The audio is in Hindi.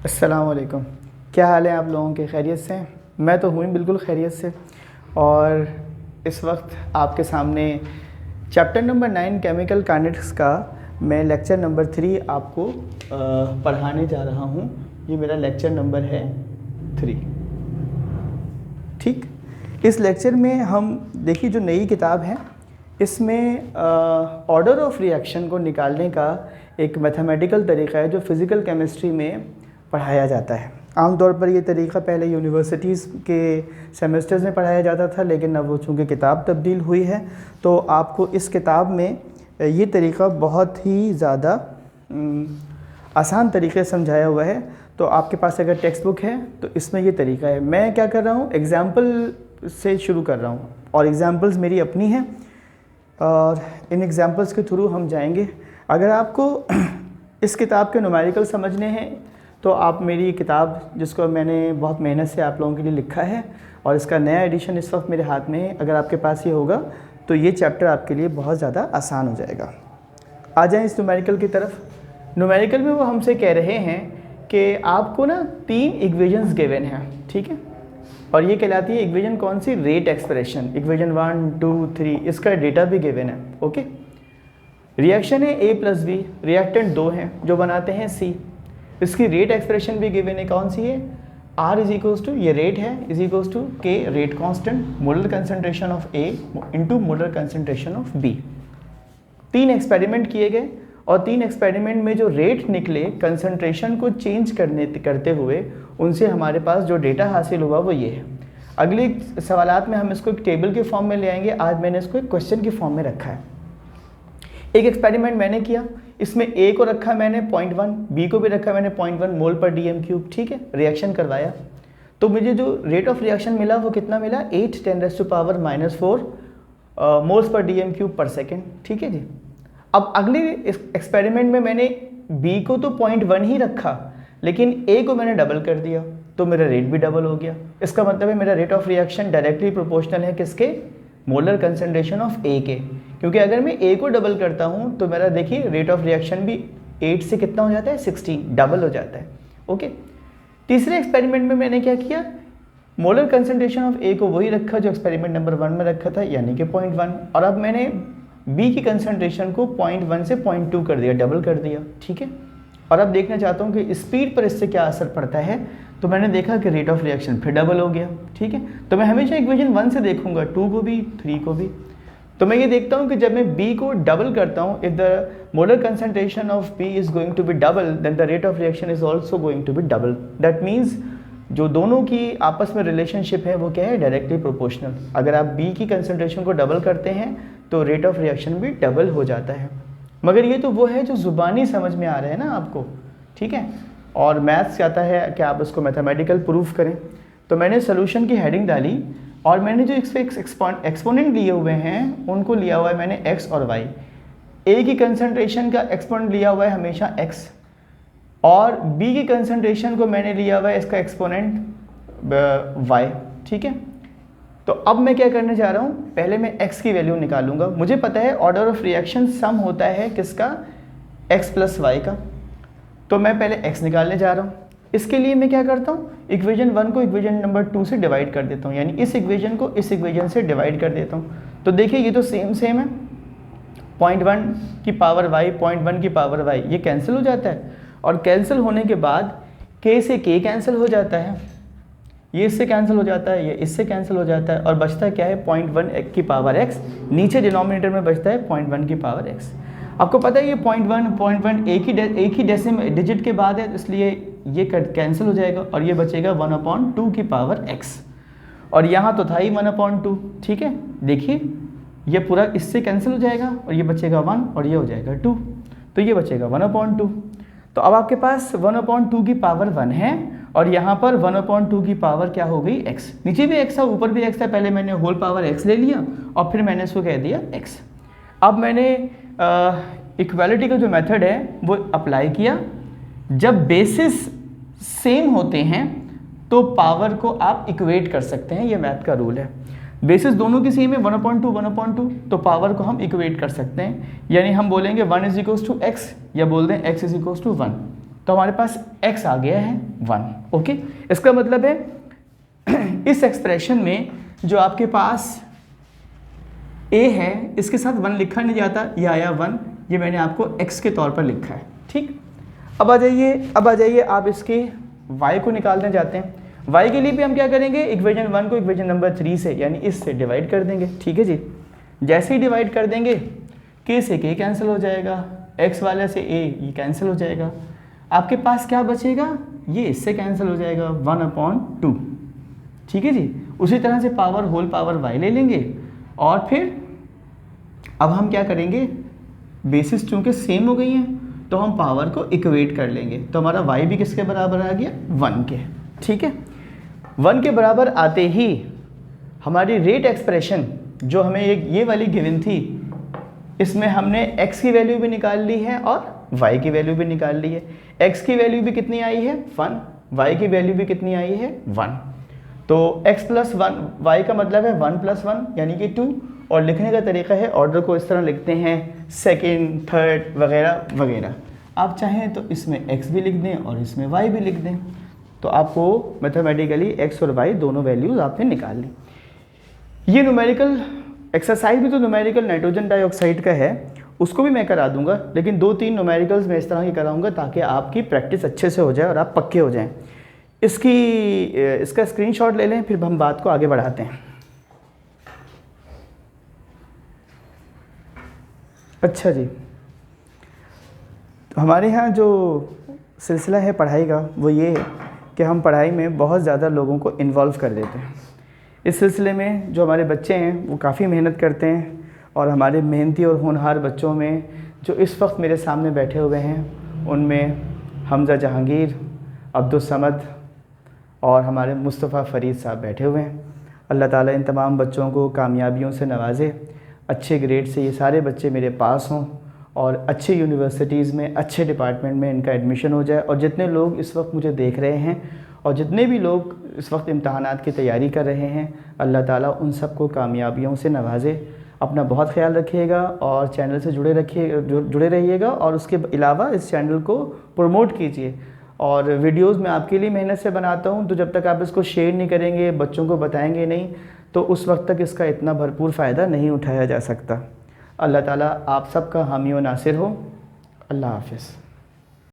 अस्सलाम वालेकुम। क्या हाल है आप लोगों के? खैरियत से हैं? मैं तो हूँ बिल्कुल खैरियत से। और इस वक्त आपके सामने चैप्टर नंबर 9 केमिकल काइनेटिक्स का मैं लेक्चर नंबर 3 आपको पढ़ाने जा रहा हूँ। ये मेरा लेक्चर नंबर है 3। ठीक, इस लेक्चर में हम देखिए जो नई किताब है इसमें ऑर्डर ऑफ रिएक्शन को निकालने का एक मैथमेटिकल तरीका है जो फिज़िकल केमिस्ट्री में पढ़ाया जाता है। आमतौर पर ये तरीका पहले यूनिवर्सिटीज़ के सेमेस्टर्स में पढ़ाया जाता था, लेकिन अब वो चूँकि किताब तब्दील हुई है तो आपको इस किताब में ये तरीका बहुत ही ज़्यादा आसान तरीके से समझाया हुआ है। तो आपके पास अगर टेक्स्ट बुक है तो इसमें ये तरीका है। मैं क्या कर रहा हूँ, एग्ज़ाम्पल से शुरू कर रहा हूँ और एग्ज़ाम्पल्स मेरी अपनी हैं और इन एग्ज़ाम्पल्स के थ्रू हम जाएंगे। अगर आपको इस किताब के न्यूमेरिकल समझने हैं तो आप मेरी किताब, जिसको मैंने बहुत मेहनत से आप लोगों के लिए लिखा है और इसका नया एडिशन इस वक्त मेरे हाथ में है, अगर आपके पास ये होगा तो ये चैप्टर आपके लिए बहुत ज़्यादा आसान हो जाएगा। आ जाएं इस न्यूमेरिकल की तरफ। न्यूमेरिकल में वो हमसे कह रहे हैं कि आपको ना 3 इक्वेशंस गिवन हैं, ठीक है, और ये कहलाती है इक्वेशन कौन सी? Rate expression. इक्वेशन 1, 2, 3, इसका डेटा भी गिवन है। ओके, रिएक्शन है A + B, रिएक्टेंट 2 हैं जो बनाते हैं C। इसकी रेट एक्सप्रेशन भी गिवन है, कौन सी है? R = ये रेट है = K rate constant, molar concentration of A into molar concentration of B। 3 experiment किए गए और 3 एक्सपेरिमेंट में जो रेट निकले कंसंट्रेशन को चेंज करते हुए, उनसे हमारे पास जो डेटा हासिल हुआ वो ये है। अगले सवालात में हम इसको एक टेबल के फॉर्म में ले आएंगे। आज मैंने इसको एक क्वेश्चन के फॉर्म में रखा है। एक एक्सपेरिमेंट मैंने किया, इसमें A को रखा मैंने 0.1, B को भी रखा मैंने 0.1 मोल पर dm³, ठीक है। रिएक्शन करवाया तो मुझे जो रेट ऑफ रिएक्शन मिला वो कितना मिला? 8 × 10⁻⁴ मोल्स पर dm³ पर सेकेंड, ठीक है जी। अब अगले एक्सपेरिमेंट में मैंने B को तो 0.1 ही रखा, लेकिन A को मैंने डबल कर दिया तो मेरा रेट भी डबल हो गया। इसका मतलब है मेरा rate of reaction directly proportional है किसके? मोलर कंसंट्रेशन ऑफ A के। क्योंकि अगर मैं A को डबल करता हूँ तो मेरा देखिए रेट ऑफ रिएक्शन भी 8 से कितना हो जाता है? 16, डबल हो जाता है। ओके, तीसरे एक्सपेरिमेंट में मैंने क्या किया? मोलर कंसंट्रेशन ऑफ A को वही रखा जो एक्सपेरिमेंट नंबर 1 में रखा था, यानी कि 0.1, और अब मैंने B की कंसंट्रेशन को 0.1 से 0.2 कर दिया, डबल कर दिया, ठीक है। और अब देखना चाहता हूँ कि स्पीड पर इससे क्या असर पड़ता है, तो मैंने देखा कि रेट ऑफ रिएक्शन फिर डबल हो गया, ठीक है। तो मैं हमेशा इक्वेशन 1 से देखूंगा, 2 को भी, 3 को भी। तो मैं ये देखता हूँ कि जब मैं B को डबल करता हूँ, if the molar concentration of B is going to be double, then the rate of reaction is also going to be double. That means जो दोनों की आपस में रिलेशनशिप है वो क्या है? Directly proportional. अगर आप B की कंसंट्रेशन को डबल करते हैं तो रेट ऑफ रिएक्शन भी डबल हो जाता है। मगर ये तो वो है जो ज़ुबानी समझ में आ रहा है ना आपको, ठीक है। और मैथ्स चाहता है कि आप इसको मैथमेटिकल प्रूफ करें। तो मैंने सोल्यूशन की हेडिंग डाली और मैंने जो एक्सपोनेंट लिए हुए हैं उनको लिया हुआ है मैंने x और y। A की कंसंट्रेशन का एक्सपोनेंट लिया हुआ है हमेशा x, और B की कंसंट्रेशन को मैंने लिया हुआ है इसका एक्सपोनेंट y, ठीक है। तो अब मैं क्या करने जा रहा हूँ? पहले मैं x की वैल्यू निकालूंगा। मुझे पता है ऑर्डर ऑफ रिएक्शन सम होता है किसका? x + y का। तो मैं पहले x निकालने जा रहा हूँ। इसके लिए मैं क्या करता हूँ? इक्वेशन 1 को इक्वेशन नंबर 2 से डिवाइड कर देता हूँ, यानी इस इक्वेशन को इस इक्वेशन से डिवाइड कर देता हूँ। तो देखिए ये तो सेम है, 0.1 की पावर y, 0.1 की पावर y, ये कैंसिल हो जाता है। और कैंसिल होने के बाद k से k कैंसिल हो जाता है, ये इससे कैंसिल हो जाता है, ये इससे कैंसिल हो जाता है, और बचता क्या है? 0.1 की पावर x। नीचे डिनोमिनेटर में बचता है 0.1 की पावर x। आपको पता है ये 0.1 एक ही डेसिमल डिजिट के बाद है, इसलिए ये कैंसिल हो जाएगा और ये बचेगा 1/2 की पावर x। और यहाँ तो था ही 1/2, ठीक है। देखिए ये पूरा इससे कैंसिल हो जाएगा और ये बचेगा 1 और ये हो जाएगा 2, तो ये बचेगा 1/2। तो अब आपके पास 1/2 की पावर 1 है और यहाँ पर 1/2 की पावर क्या हो गई? x। नीचे भी x था, ऊपर भी x था। पहले मैंने होल पावर x ले लिया और फिर मैंने इसको कह दिया x। अब मैंने इक्वालिटी का जो मेथड है वो अप्लाई किया। जब बेसिस सेम होते हैं तो पावर को आप इक्वेट कर सकते हैं, ये मैथ का रूल है। बेसिस दोनों की सेम है 1/2, तो पावर को हम इक्वेट कर सकते हैं, यानी हम बोलेंगे 1 = x या बोल दें x = 1। तो हमारे पास x आ गया है 1। ओके, इसका मतलब है इस एक्सप्रेशन में जो आपके पास a है इसके साथ 1 लिखा नहीं जाता, ये आया 1, ये मैंने आपको x के तौर पर लिखा है। ठीक, अब आ जाइए आप इसके y को निकालने जाते हैं। y के लिए भी हम क्या करेंगे, इक्वेशन 1 को इक्वेशन नंबर 3 से यानी इससे डिवाइड कर देंगे। ठीक है जी, जैसे ही डिवाइड कर देंगे k से k कैंसिल हो जाएगा, x वाले से a ये कैंसिल हो जाएगा, आपके पास क्या बचेगा, ये इससे कैंसिल हो जाएगा 1/2। ठीक है जी, उसी तरह से पावर होल पावर y ले लेंगे और फिर अब हम क्या करेंगे, बेसिस चूँकि सेम हो गई हैं तो हम पावर को इक्वेट कर लेंगे, तो हमारा y भी किसके बराबर आ गया, 1 के। ठीक है, 1 के बराबर आते ही हमारी रेट एक्सप्रेशन जो हमें ये वाली गिवन थी, इसमें हमने x की वैल्यू भी निकाल ली है और y की वैल्यू भी निकाल ली है। x की वैल्यू भी कितनी आई है 1, y की वैल्यू भी कितनी आई है 1। तो x + 1, y का मतलब है 1 + 1 यानी कि 2, और लिखने का तरीका है ऑर्डर को इस तरह लिखते हैं, सेकंड, थर्ड वगैरह वगैरह। आप चाहें तो इसमें x भी लिख दें और इसमें y भी लिख दें, तो आपको मैथमेटिकली x और y दोनों वैल्यूज़ आपने निकाल ली। ये न्यूमेरिकल एक्सरसाइज भी तो न्यूमेरिकल नाइट्रोजन डाइऑक्साइड का है, उसको भी मैं करा दूंगा, लेकिन 2-3 न्यूमेरिकल्स मैं इस तरह की कराऊंगा ताकि आपकी प्रैक्टिस अच्छे से हो जाए और आप पक्के हो जाएं। इसका स्क्रीनशॉट ले लें, फिर हम बात को आगे बढ़ाते हैं। अच्छा जी, तो हमारे यहाँ जो सिलसिला है पढ़ाई का वो ये है कि हम पढ़ाई में बहुत ज़्यादा लोगों को इन्वॉल्व कर देते हैं। इस सिलसिले में जो हमारे बच्चे हैं वो काफ़ी मेहनत करते हैं, और हमारे मेहनती और होनहार बच्चों में जो इस वक्त मेरे सामने बैठे हुए हैं उनमें हमज़ा जहांगीर, अब्दुल समद और हमारे मुस्तफ़ा फ़रीद साहब बैठे हुए हैं। अल्लाह ताला इन तमाम बच्चों को कामयाबियों से नवाजे, अच्छे ग्रेड से ये सारे बच्चे मेरे पास हों और अच्छे यूनिवर्सिटीज़ में, अच्छे डिपार्टमेंट में इनका एडमिशन हो जाए। और जितने लोग इस वक्त मुझे देख रहे हैं और जितने भी लोग इस वक्त इम्तहानात की तैयारी कर रहे हैं, अल्लाह ताला उन सबको कामयाबियों से नवाजे। अपना बहुत ख्याल रखिएगा और चैनल से जुड़े रहिएगा, और उसके अलावा इस चैनल को प्रमोट कीजिए। और वीडियोस मैं आपके लिए मेहनत से बनाता हूं, तो जब तक आप इसको शेयर नहीं करेंगे, बच्चों को बताएंगे नहीं, तो उस वक्त तक इसका इतना भरपूर फ़ायदा नहीं उठाया जा सकता। अल्लाह ताला आप सबका हामी व नासिर हो। अल्लाह हाफ़िज़।